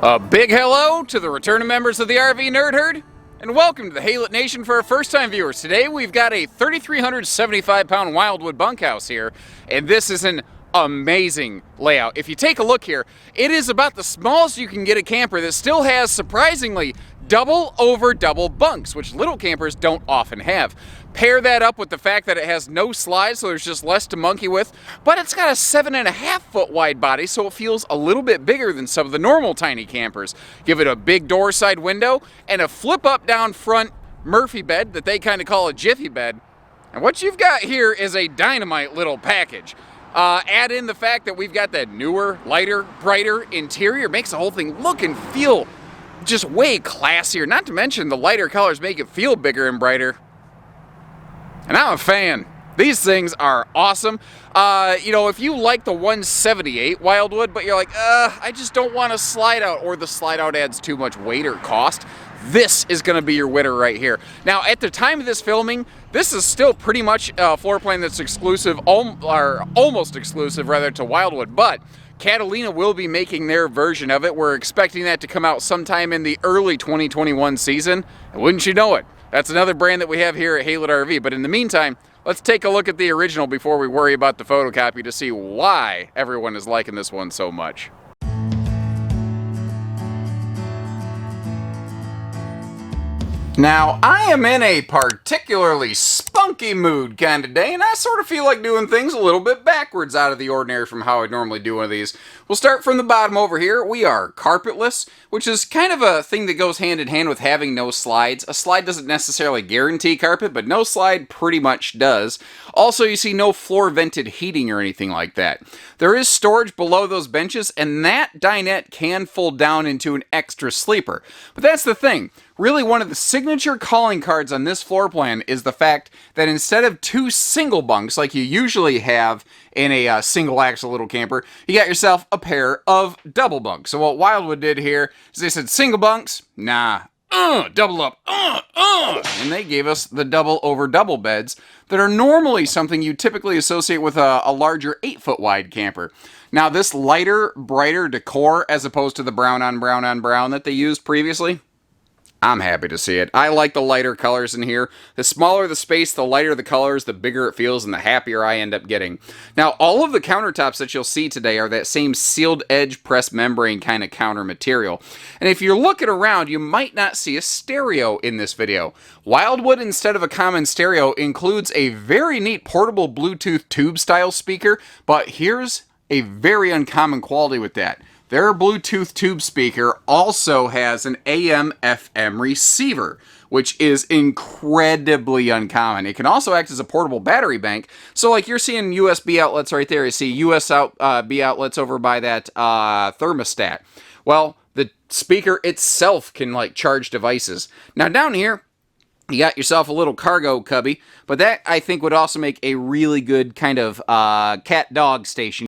A big hello to the returning members of the RV Nerd Herd, and welcome to the Halet Nation for our first-time viewers. Today we've got a 3,375-pound Wildwood bunkhouse here, and this is an amazing layout. If you take a look here, it is about the smallest you can get a camper that still has, surprisingly, double over double bunks, which little campers don't often have. Pair that up with the fact that it has no slides, so there's just less to monkey with, but it's got a 7.5 foot wide body, so it feels a little bit bigger than some of the normal tiny campers. Give it a big door side window and a flip up down front Murphy bed that they kind of call a Jiffy Bed. And what you've got here is a dynamite little package. Add in the fact that we've got that newer, lighter, brighter interior, makes the whole thing look and feel just way classier. Not to mention the lighter colors make it feel bigger and brighter. And I'm a fan. These things are awesome. If you like the 178 Wildwood, but you're like, I just don't want a slide out, or the slide out adds too much weight or cost, this is going to be your winner right here. Now, at the time of this filming, this is still pretty much a floor plan that's exclusive, or almost exclusive, rather, to Wildwood, but Catalina will be making their version of it. We're expecting that to come out sometime in the early 2021 season, and wouldn't you know it, that's another brand that we have here at Halet RV. But in the meantime, let's take a look at the original before we worry about the photocopy to see why everyone is liking this one so much. Now, I am in a particularly spunky mood kind of day, and I sort of feel like doing things a little bit backwards out of the ordinary from how I normally do one of these. We'll start from the bottom over here. We are carpetless, which is kind of a thing that goes hand in hand with having no slides. A slide doesn't necessarily guarantee carpet, but no slide pretty much does. Also, you see no floor vented heating or anything like that. There is storage below those benches, and that dinette can fold down into an extra sleeper. But that's the thing. Really, one of the signature calling cards on this floor plan is the fact that instead of two single bunks like you usually have in a single axle little camper, you got yourself a pair of double bunks. So what Wildwood did here is they said single bunks, nah, double up, and they gave us the double over double beds that are normally something you typically associate with a larger 8 foot wide camper. Now, this lighter, brighter decor as opposed to the brown on brown on brown that they used previously, I'm happy to see it. I like the lighter colors in here. The smaller the space, the lighter the colors, the bigger it feels, and the happier I end up getting. Now, all of the countertops that you'll see today are that same sealed edge press membrane kind of counter material. And if you're looking around, you might not see a stereo in this video. Wildwood, instead of a common stereo, includes a very neat portable Bluetooth tube style speaker, but here's a very uncommon quality with that. Their Bluetooth tube speaker also has an AM/FM receiver, which is incredibly uncommon. It can also act as a portable battery bank. So like you're seeing USB outlets right there. You see USB outlets over by that thermostat. Well, the speaker itself can like charge devices. Now down here, you got yourself a little cargo cubby, but that I think would also make a really good kind of cat-dog station.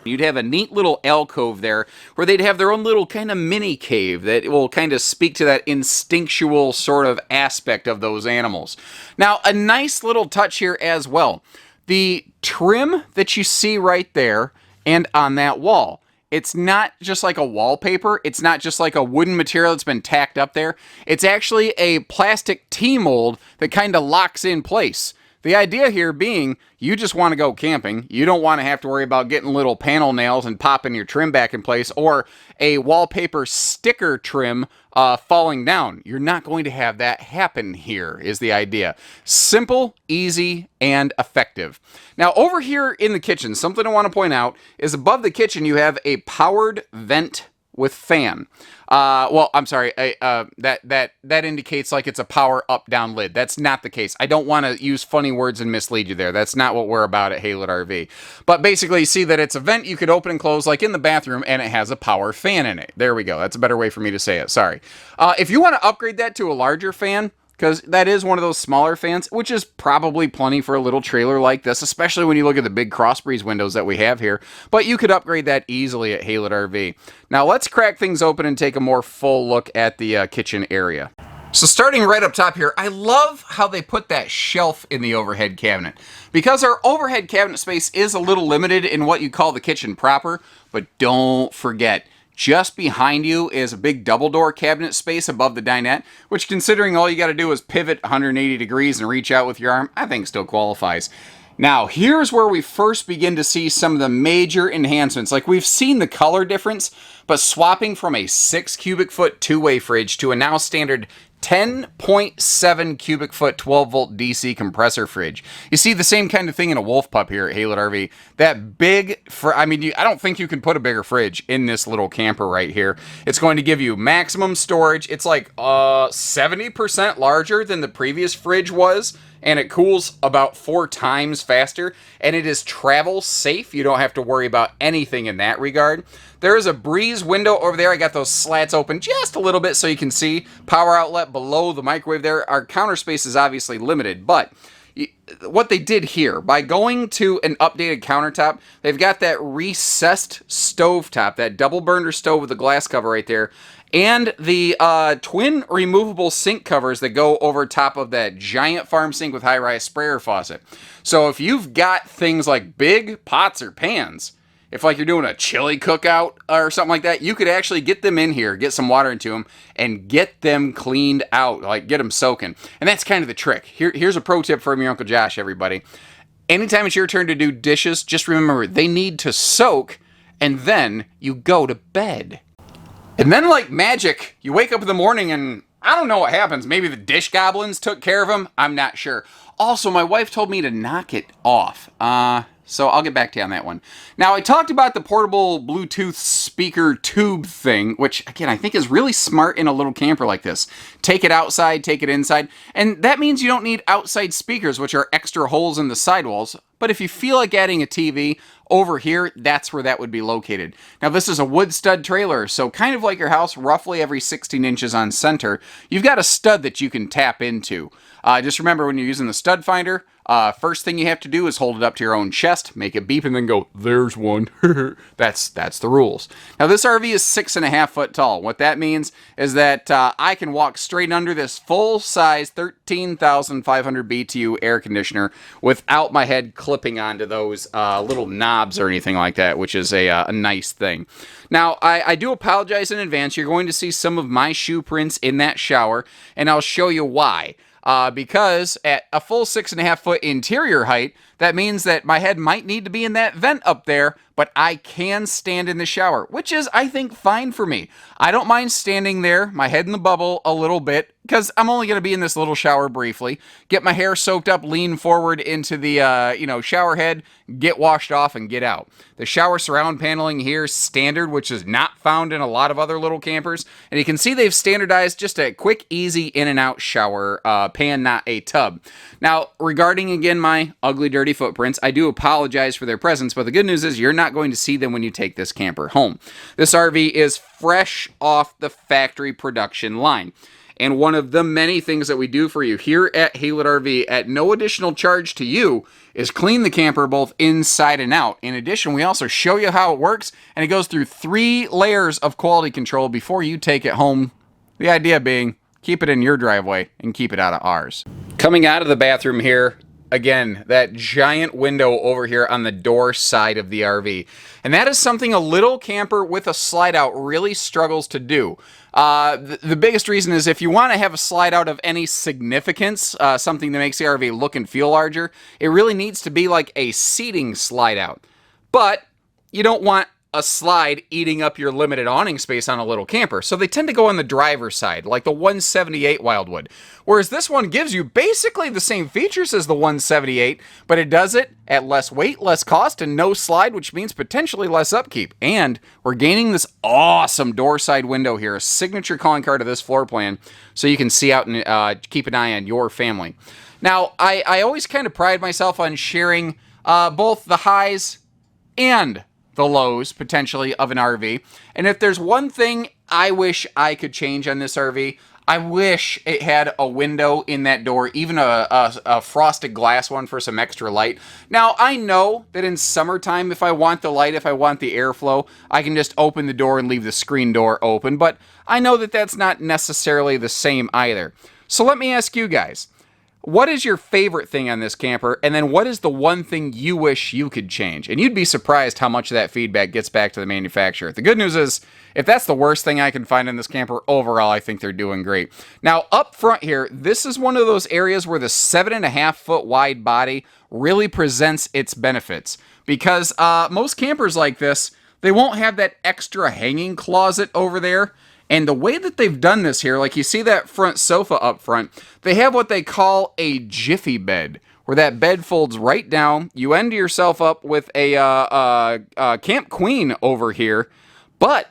You'd have a neat little alcove there where they'd have their own little kind of mini cave that will kind of speak to that instinctual sort of aspect of those animals. Now, a nice little touch here as well. The trim that you see right there and on that wall, it's not just like a wallpaper. It's not just like a wooden material that's been tacked up there. It's actually a plastic T-mold that kind of locks in place. The idea here being, you just want to go camping. You don't want to have to worry about getting little panel nails and popping your trim back in place, or a wallpaper sticker trim falling down. You're not going to have that happen here, is the idea. Simple, easy, and effective. Now, over here in the kitchen, something I want to point out is above the kitchen, you have a powered vent with fan. That indicates like it's a power up down lid. That's not the case. I don't want to use funny words and mislead you there. That's not what we're about at Halet RV. But basically, you see that it's a vent you could open and close like in the bathroom, and it has a power fan in it. There we go. That's a better way for me to say it. Sorry. If you want to upgrade that to a larger fan, because that is one of those smaller fans, which is probably plenty for a little trailer like this, especially when you look at the big crossbreeze windows that we have here. But you could upgrade that easily at Halet RV. Now let's crack things open and take a more full look at the kitchen area. So starting right up top here, I love how they put that shelf in the overhead cabinet. Because our overhead cabinet space is a little limited in what you call the kitchen proper, but don't forget, just behind you is a big double door cabinet space above the dinette, which considering all you got to do is pivot 180 degrees and reach out with your arm, I think still qualifies. Now, here's where we first begin to see some of the major enhancements. Like, we've seen the color difference, but swapping from a 6 cubic foot two-way fridge to a now standard 10.7 cubic foot 12 volt DC compressor fridge. You see the same kind of thing in a Wolf Pup here at Haylett RV. That big, I don't think you can put a bigger fridge in this little camper right here. It's going to give you maximum storage. It's like 70% larger than the previous fridge was, and it cools about 4 times faster, and it is travel safe. You don't have to worry about anything in that regard. There is a breeze window over there. I got those slats open just a little bit so you can see. Power outlet below the microwave there. Our counter space is obviously limited, but what they did here, by going to an updated countertop, they've got that recessed stovetop, that double burner stove with the glass cover right there, and the twin removable sink covers that go over top of that giant farm sink with high-rise sprayer faucet. So if you've got things like big pots or pans, if like you're doing a chili cookout or something like that, you could actually get them in here, get some water into them, and get them cleaned out, like get them soaking. And that's kind of the trick. Here's a pro tip from your Uncle Josh, everybody. Anytime it's your turn to do dishes, just remember they need to soak, and then you go to bed. And then like magic, you wake up in the morning and I don't know what happens. Maybe the dish goblins took care of them. I'm not sure. Also, my wife told me to knock it off. So I'll get back to you on that one. Now, I talked about the portable Bluetooth speaker tube thing, which, again, I think is really smart in a little camper like this. Take it outside, take it inside, and that means you don't need outside speakers, which are extra holes in the sidewalls. But if you feel like adding a TV over here, that's where that would be located. Now, this is a wood stud trailer, so kind of like your house, roughly every 16 inches on center, you've got a stud that you can tap into. Just remember when you're using the stud finder, first thing you have to do is hold it up to your own chest, make it beep, and then go, there's one. That's the rules. Now, this RV is 6.5 foot tall. What that means is that I can walk straight under this full-size 13,500 BTU air conditioner without my head clipping onto those little knobs or anything like that, which is a nice thing. Now, I do apologize in advance. You're going to see some of my shoe prints in that shower, and I'll show you why. Because at a full 6.5 foot interior height, that means that my head might need to be in that vent up there, but I can stand in the shower, which is, I think, fine for me. I don't mind standing there, my head in the bubble a little bit, because I'm only going to be in this little shower briefly, get my hair soaked up, lean forward into the, shower head, get washed off, and get out. The shower surround paneling here is standard, which is not found in a lot of other little campers, and you can see they've standardized just a quick, easy in and out shower pan, not a tub. Now, regarding, again, my ugly, dirty footprints, I do apologize for their presence, but the good news is you're not going to see them when you take this camper home. This RV is fresh off the factory production line. And one of the many things that we do for you here at Haylett RV at no additional charge to you is clean the camper both inside and out. In addition, we also show you how it works, and it goes through 3 layers of quality control before you take it home. The idea being, keep it in your driveway and keep it out of ours. Coming out of the bathroom here, again, that giant window over here on the door side of the RV. And that is something a little camper with a slide out really struggles to do. The biggest reason is if you want to have a slide out of any significance, something that makes the RV look and feel larger, it really needs to be like a seating slide out. But you don't want a slide eating up your limited awning space on a little camper. So they tend to go on the driver's side, like the 178 Wildwood. Whereas this one gives you basically the same features as the 178, but it does it at less weight, less cost, and no slide, which means potentially less upkeep. And we're gaining this awesome door side window here, a signature calling card of this floor plan, so you can see out and keep an eye on your family. Now, I always kind of pride myself on sharing both the highs and the lows, potentially, of an RV. And if there's one thing I wish I could change on this RV, I wish it had a window in that door, even a frosted glass one for some extra light. Now, I know that in summertime, if I want the light, if I want the airflow, I can just open the door and leave the screen door open, but I know that that's not necessarily the same either. So let me ask you guys, what is your favorite thing on this camper, and then what is the one thing you wish you could change? And you'd be surprised how much of that feedback gets back to the manufacturer. The good news is, if that's the worst thing I can find in this camper, overall, I think they're doing great. Now, up front here, this is one of those areas where the 7.5 foot wide body really presents its benefits. Because most campers like this, they won't have that extra hanging closet over there. And the way that they've done this here, like you see that front sofa up front, they have what they call a Jiffy Bed, where that bed folds right down. You end yourself up with a Camp Queen over here, but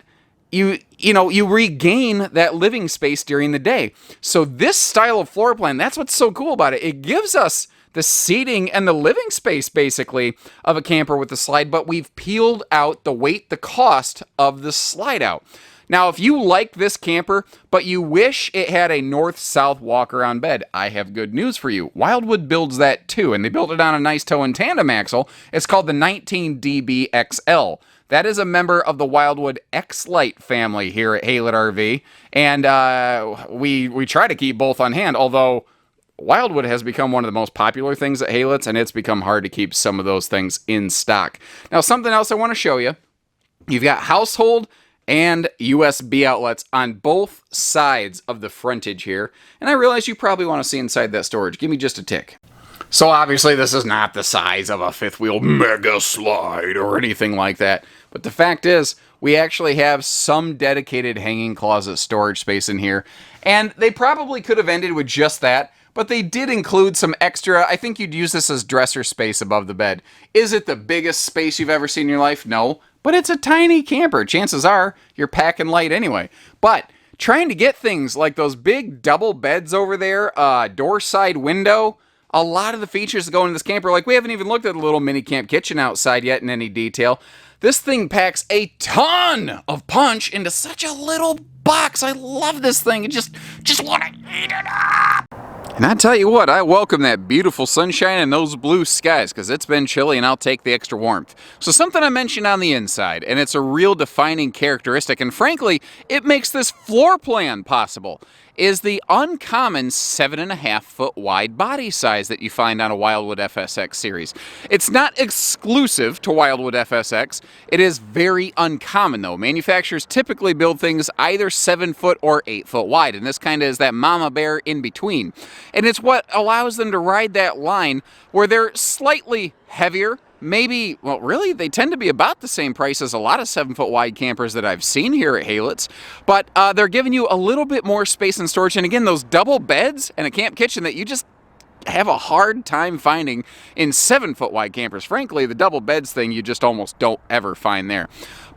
you regain that living space during the day. So this style of floor plan, that's what's so cool about it. It gives us the seating and the living space, basically, of a camper with the slide, but we've peeled out the weight, the cost of the slide out. Now, if you like this camper, but you wish it had a north-south walk-around bed, I have good news for you. Wildwood builds that too, and they built it on a nice tow and tandem axle. It's called the 19DB XL. That is a member of the Wildwood X-Lite family here at Haylett RV, and we try to keep both on hand, although Wildwood has become one of the most popular things at Haylett's, and it's become hard to keep some of those things in stock. Now, something else I want to show you. You've got household and USB outlets on both sides of the frontage here. And I realize you probably want to see inside that storage. Give me just a tick. So obviously this is not the size of a fifth wheel mega slide or anything like that. But the fact is, we actually have some dedicated hanging closet storage space in here. And they probably could have ended with just that, but they did include some extra. I think you'd use this as dresser space above the bed. Is it the biggest space you've ever seen in your life? No. But it's a tiny camper. Chances are you're packing light anyway. But trying to get things like those big double beds over there, door side window, a lot of the features that go into this camper, like we haven't even looked at the little mini camp kitchen outside yet in any detail. This thing packs a ton of punch into such a little box. I love this thing. I just want to eat it up. And I tell you what, I welcome that beautiful sunshine and those blue skies, because it's been chilly and I'll take the extra warmth. So something I mentioned on the inside, and it's a real defining characteristic, and frankly, it makes this floor plan possible, is the uncommon 7.5 foot wide body size that you find on a Wildwood FSX series. It's not exclusive to Wildwood FSX. It is very uncommon though. Manufacturers typically build things either 7 foot or 8 foot wide, and this kind of is that mama bear in between. And it's what allows them to ride that line where they're slightly heavier. Maybe, well, really, they tend to be about the same price as a lot of 7 foot wide campers that I've seen here at Haylett's, but they're giving you a little bit more space and storage. And again, those double beds and a camp kitchen that you just have a hard time finding in 7 foot wide campers. Frankly, the double beds thing you just almost don't ever find there.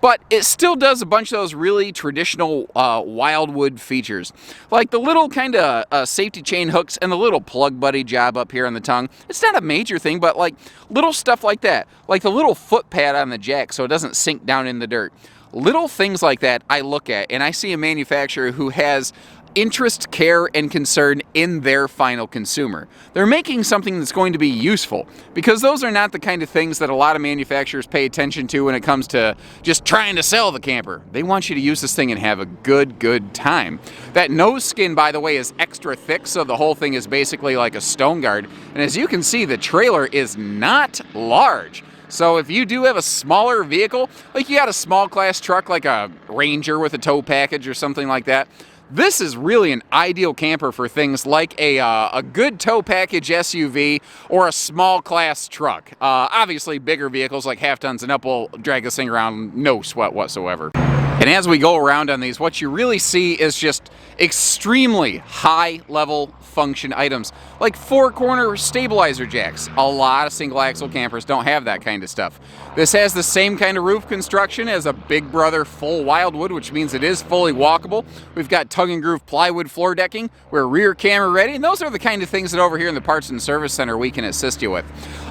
But it still does a bunch of those really traditional Wildwood features, like the little kind of safety chain hooks and the little plug buddy job up here on the tongue. It's not a major thing, but like little stuff like that, like the little foot pad on the jack so it doesn't sink down in the dirt. Little things like that I look at, and I see a manufacturer who has interest, care, and concern in their final consumer. They're making something that's going to be useful, because those are not the kind of things that a lot of manufacturers pay attention to when it comes to just trying to sell the camper. They want you to use this thing and have a good time. That nose skin, by the way, is extra thick, so the whole thing is basically like a stone guard. And as you can see, the trailer is not large. So if you do have a smaller vehicle, like you got a small class truck like a Ranger with a tow package or something like that, this is really an ideal camper for things like a good tow package SUV or a small class truck. Obviously, bigger vehicles like half tons and up will drag this thing around no sweat whatsoever. And as we go around on these, what you really see is just extremely high-level function items, like 4-corner stabilizer jacks. A lot of single-axle campers don't have that kind of stuff. This has the same kind of roof construction as a Big Brother full Wildwood, which means it is fully walkable. We've got tongue-and-groove plywood floor decking. We're rear camera ready, and those are the kind of things that over here in the Parts and Service Center we can assist you with.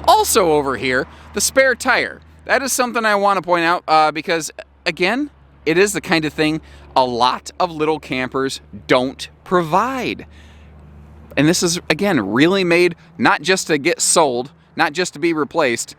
Also over here, the spare tire. That is something I want to point out because, again, it is the kind of thing a lot of little campers don't provide. And this is, again, really made not just to get sold, not just to be replaced,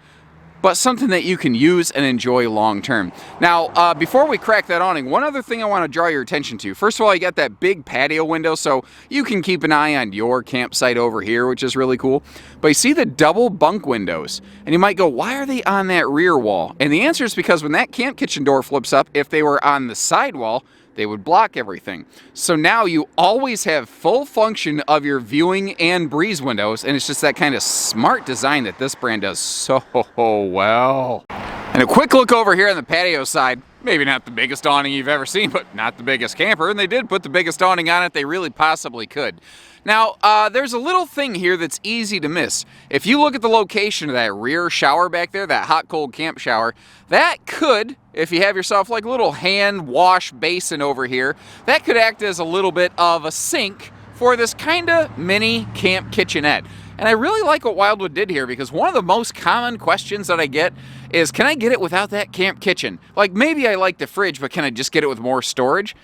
but something that you can use and enjoy long term. Now, before we crack that awning, one other thing I want to draw your attention to. First of all, you got that big patio window, so you can keep an eye on your campsite over here, which is really cool. But you see the double bunk windows, and you might go, why are they on that rear wall? And the answer is because when that camp kitchen door flips up, if they were on the side wall, they would block everything. So now you always have full function of your viewing and breeze windows, and it's just that kind of smart design that this brand does so well. And a quick look over here on the patio side. Maybe not the biggest awning you've ever seen, but not the biggest camper, and they did put the biggest awning on it they really possibly could. Now, there's a little thing here that's easy to miss. If you look at the location of that rear shower back there, that hot-cold camp shower, that could, if you have yourself like a little hand wash basin over here, that could act as a little bit of a sink for this kind of mini camp kitchenette. And I really like what Wildwood did here, because one of the most common questions that I get is, can I get it without that camp kitchen? Like, maybe I like the fridge, but can I just get it with more storage?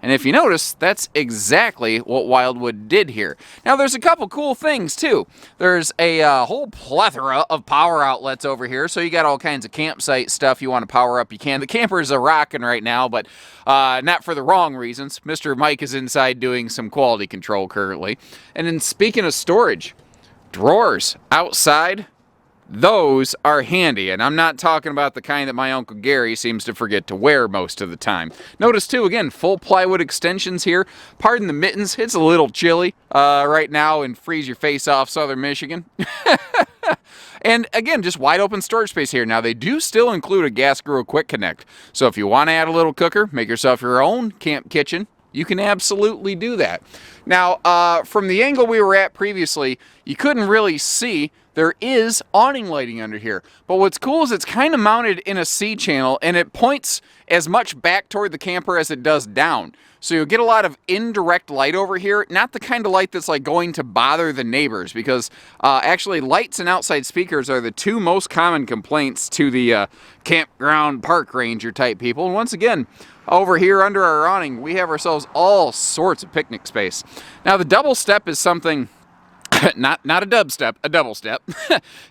And if you notice, that's exactly what Wildwood did here. Now, there's a couple cool things, too. There's a whole plethora of power outlets over here, so you got all kinds of campsite stuff you want to power up, you can. The campers are rocking right now, but not for the wrong reasons. Mr. Mike is inside doing some quality control currently. And then speaking of storage, drawers outside, those are handy, and I'm not talking about the kind that my Uncle Gary seems to forget to wear most of the time. Notice too, again, full plywood extensions here. Pardon the mittens, it's a little chilly right now in freeze your face off southern Michigan. And again, just wide open storage space here. Now, they do still include a gas grill quick connect, so if you want to add a little cooker, make yourself your own camp kitchen, you can absolutely do that. Now, from the angle we were at previously, you couldn't really see. There is awning lighting under here. But what's cool is it's kind of mounted in a C channel, and it points as much back toward the camper as it does down. So you'll get a lot of indirect light over here, not the kind of light that's like going to bother the neighbors, because actually lights and outside speakers are the two most common complaints to the campground park ranger type people. And once again, over here under our awning, we have ourselves all sorts of picnic space. Now, the double step is something, not a dub step, a double step,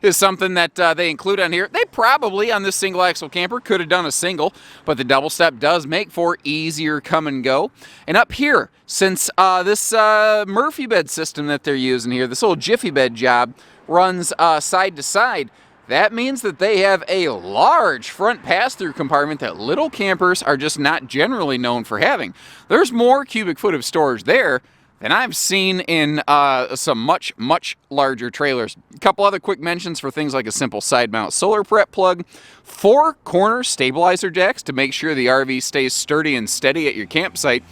is something that they include on here. They probably, on this single axle camper, could have done a single, but the double step does make for easier come and go. And up here, since this Murphy bed system that they're using here, this little Jiffy Bed job, runs side to side, that means that they have a large front pass-through compartment that little campers are just not generally known for having. There's more cubic foot of storage there than I've seen in some much, much larger trailers. A couple other quick mentions for things like a simple side mount solar prep plug, 4 corner stabilizer jacks to make sure the RV stays sturdy and steady at your campsite.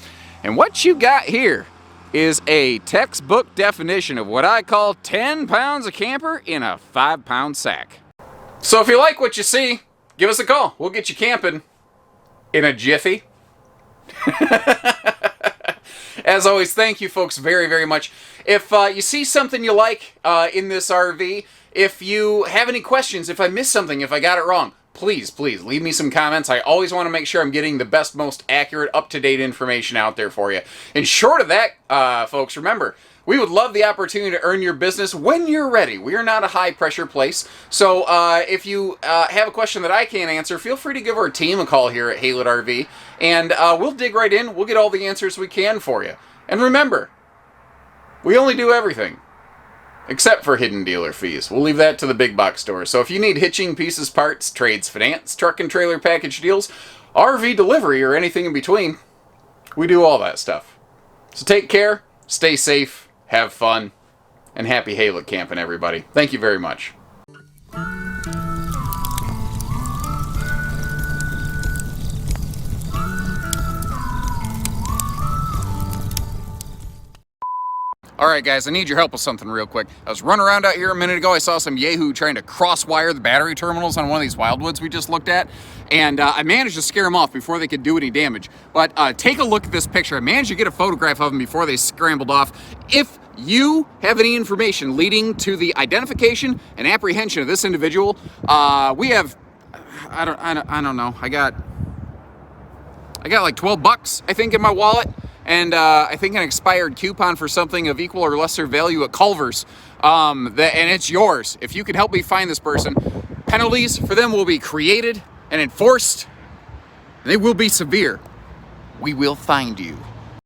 And what you got here is a textbook definition of what I call 10 pounds of camper in a 5-pound sack. So if you like what you see, give us a call. We'll get you camping in a jiffy. As always, thank you folks very, very much. If you see something you like in this RV, if you have any questions, if I missed something, if I got it wrong, please leave me some comments. I always want to make sure I'm getting the best, most accurate, up-to-date information out there for you. And short of that, folks, remember, we would love the opportunity to earn your business when you're ready. We are not a high-pressure place. So if you have a question that I can't answer, feel free to give our team a call here at Haylett RV, and we'll dig right in. We'll get all the answers we can for you. And remember, we only do everything except for hidden dealer fees. We'll leave that to the big box stores. So if you need hitching, pieces, parts, trades, finance, truck and trailer package deals, RV delivery, or anything in between, we do all that stuff. So take care, stay safe, have fun, and happy Haylett camping, everybody. Thank you very much. Alright guys, I need your help with something real quick. I was running around out here a minute ago. I saw some yahoo trying to cross-wire the battery terminals on one of these Wildwoods we just looked at. And I managed to scare them off before they could do any damage. But take a look at this picture. I managed to get a photograph of them before they scrambled off. If you have any information leading to the identification and apprehension of this individual, we have, I don't know, I got like 12 bucks, I think, in my wallet, and I think an expired coupon for something of equal or lesser value at Culver's. And it's yours. If you can help me find this person, penalties for them will be created and enforced. They will be severe. We will find you.